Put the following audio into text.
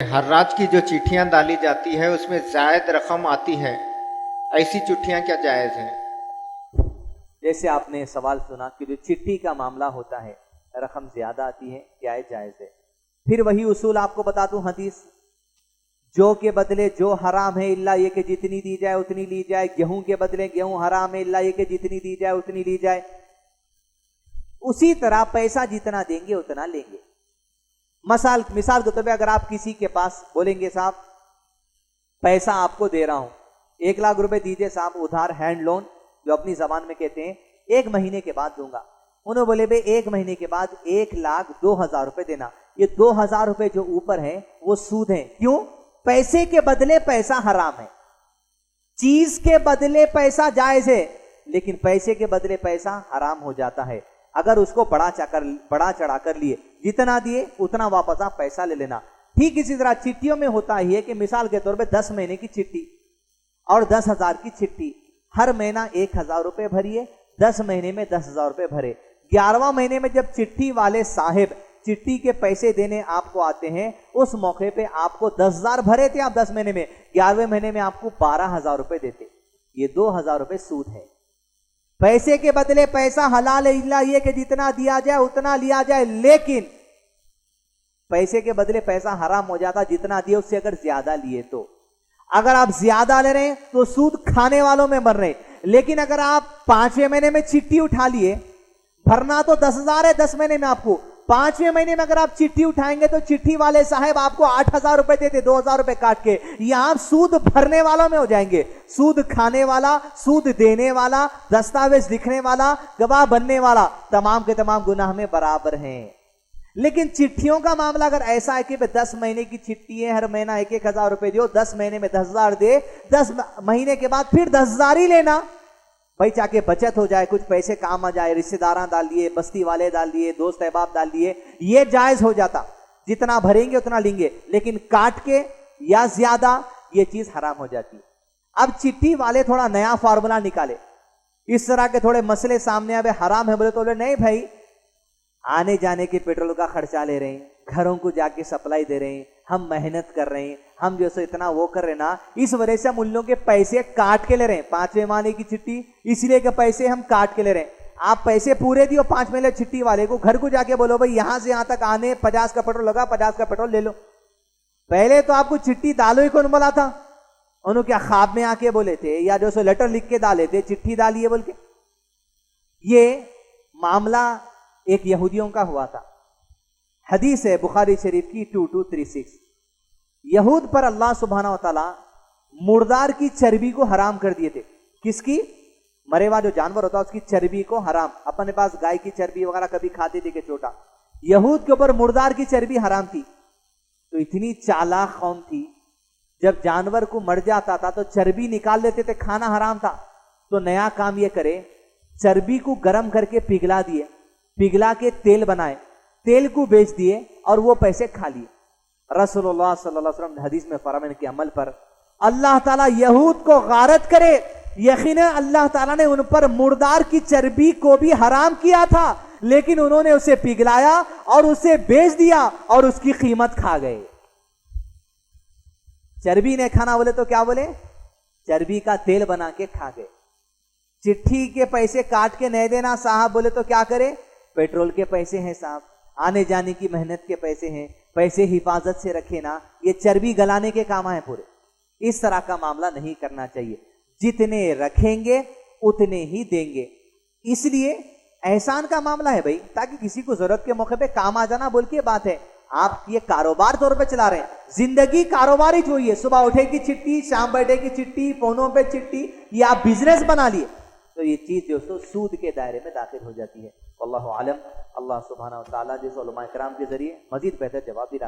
हर्राज की जो चिट्ठियां डाली जाती है उसमें जायद रकम आती है, ऐसी चिट्ठियां क्या जायज हैं? जैसे आपने सवाल सुना कि जो चिट्ठी का मामला होता है रकम ज्यादा आती है, क्या है जायज है। फिर वही उसूल आपको बता दूं, हदीस जो के बदले जो हराम है इल्ला ये कि जितनी दी जाए उतनी ली जाए, गेहूं के बदले गेहूं हराम है इल्ला ये कि जितनी दी जाए उतनी ली जाए। उसी तरह पैसा जितना देंगे उतना लेंगे। मिसाल के तौर पर अगर आप किसी के पास बोलेंगे साहब पैसा आपको दे रहा हूं, 1 लाख रुपए दीजिए साहब उधार, हैंड लोन जो अपनी जबान में कहते हैं, 1 महीने के बाद दूंगा। उन्होंने बोले भाई 1 महीने के बाद 1,02,000 रुपए देना। ये 2,000 रुपए जो ऊपर है वो सूद है। क्यों? पैसे के बदले पैसा हराम है। चीज के बदले पैसा जायज है, लेकिन पैसे के बदले पैसा हराम हो जाता है अगर उसको बढ़ा चढ़ा कर लिए। जितना दिए उतना वापस आप पैसा ले लेना। ठीक इसी तरह चिट्ठियों में होता ही है कि मिसाल के तौर पे 10 महीने की चिट्ठी और 10,000 की चिट्ठी, हर महीना 1,000 रुपए भरिए, 10 महीने में 10,000 रुपए भरे। 11वां महीने में जब चिट्ठी वाले साहेब चिट्ठी के पैसे देने आपको आते हैं, उस मौके पे आपको 10,000 भरे थे आप 10 महीने में, 11वें महीने में आपको 12,000 रुपए देते। ये 2,000 रुपए सूद है। पैसे के बदले पैसा हलाल है इल्ला ये कि जितना दिया जाए उतना लिया जाए, लेकिन पैसे के बदले पैसा हराम हो जाता जितना दिए उससे अगर ज्यादा लिए तो। अगर आप ज्यादा ले रहे हैं तो सूद खाने वालों में बन रहे, लेकिन अगर आप 5वें महीने में चिट्ठी उठा लिए, भरना तो 10,000 है 10 महीने में आपको, 5वें महीने में अगर आप चिट्ठी उठाएंगे तो चिट्ठी वाले साहब आपको 8,000 रुपए देते, 2,000 रुपए काट के। यहां आप सूद भरने वालों में हो जाएंगे। सूद खाने वाला, सूद देने वाला, दस्तावेज लिखने वाला, गवाह बनने वाला, तमाम के तमाम गुनाह में बराबर हैं। लेकिन चिट्ठियों का मामला अगर ऐसा है कि 10 महीने की चिट्ठी है, हर महीना 1,000 रुपए दो, 10 महीने में 10,000 दे, 10 महीने के बाद फिर 10,000 ही लेना, भाई चाहे बचत हो जाए, कुछ पैसे काम आ जाए, रिश्तेदार डाल दिए, बस्ती वाले डाल दिए, दोस्त अहबाब डाल दिए, ये जायज हो जाता। जितना भरेंगे उतना लेंगे, लेकिन काट के या ज्यादा ये चीज हराम हो जाती है। अब चिट्ठी वाले थोड़ा नया फार्मूला निकाले, इस तरह के थोड़े मसले सामने आए, हराम है बोले तो बोले नहीं भाई, आने जाने के पेट्रोल का खर्चा ले रहे हैं, घरों को जाके सप्लाई दे रहे हैं, हम मेहनत कर रहे हैं, हम जो सो इतना वो कर रहे हैं ना, इस वजह से हम उन लोगों के पैसे काट के ले रहे हैं। 5वें महीने की चिट्ठी इसलिए के पैसे हम काट के ले रहे हैं। आप पैसे पूरे दियो 5 महीने चिट्ठी वाले को, घर को जाके बोलो भाई यहां से यहां तक आने 50 का पेट्रोल लगा, 50 का पेट्रोल ले लो। पहले तो आपको चिट्ठी डालो ही कौन बोला था? उन्होंने क्या ख्वाब में आके बोले थे या जो सो लेटर लिख के डाले थे चिट्ठी डालिए बोल के? ये मामला एक यहूदियों का हुआ था। हदीस है बुखारी शरीफ की 2236। यहूद पर अल्लाह सुब्हानहू व तआला मुर्दार की चर्बी को हराम कर दिए थे। किसकी? मरे हुआ जो जानवर होता है उसकी चर्बी को हराम। अपने पास गाय की चर्बी वगैरह कभी खाते थे कि छोटा, यहूद के ऊपर मुर्दार की चर्बी हराम थी। तो इतनी चालाक कौम थी, जब जानवर को मर जाता था तो चर्बी निकाल लेते थे, खाना हराम था। तो नया काम ये करे, चर्बी को गर्म करके पिघला दिए, पिघला के तेल बनाए, तेल को बेच दिए और वो पैसे खा लिए। रसूलुल्लाह सल्लल्लाहु अलैहि वसल्लम हदीस में फरमाने के अमल पर अल्लाह ताला यहूद को गारत करे, यकीनन अल्लाह ताला ने उन पर मुर्दार की चर्बी को भी हराम किया था, लेकिन उन्होंने उसे पिघलाया और उसे बेच दिया और उसकी कीमत खा गए। चर्बी ने खाना बोले तो क्या बोले? चर्बी का तेल बना के खा गए। चिट्ठी के पैसे काट के नहीं देना साहब बोले तो क्या करे? पेट्रोल के पैसे हैं साहब, आने जाने की मेहनत के पैसे हैं, पैसे हिफाजत से रखे ना, ये चर्बी गलाने के काम है पूरे। इस तरह का मामला नहीं करना चाहिए। जितने रखेंगे उतने ही देंगे। इसलिए एहसान का मामला है भाई, ताकि किसी को जरूरत के मौके पे काम आ जाना बोल के बात है। आप ये कारोबार तौर पे चला रहे हैं, जिंदगी कारोबार ही चाहिए। सुबह उठेगी चिट्ठी, शाम बैठेगी चिट्ठी, फोनों पे चिट्ठी, ये आप बिजनेस बना लिए तो ये चीज जो सूद के दायरे में दाखिल हो जाती है। अल्लाह आलम। अल्लाह सुब्हानहू व तआला जैसे उलमा इकराम के जरिए मजीद बेहतर जवाब दिला।